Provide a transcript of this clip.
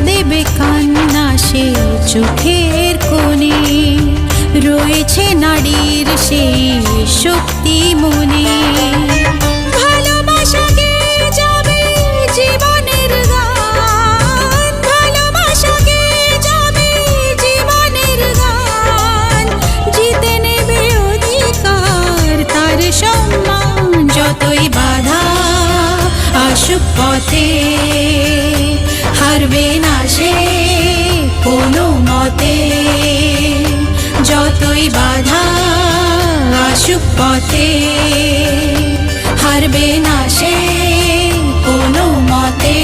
দেবে কান্না সে চোখের কোণে। রয়েছে নারীর সেই শক্তি মনে। ভালোবাসা গেয়ে যাবে জীবনের গান, ভালোবাসা গেয়ে যাবে জীবনের গান। জিতে নেবে অধিকার তার সম্মান। যতই বাধা আসুক পথে, হারবে না সে কোনো মতে। যতই বাধা আসুক পথে, হারবে না সে কোনো মতে।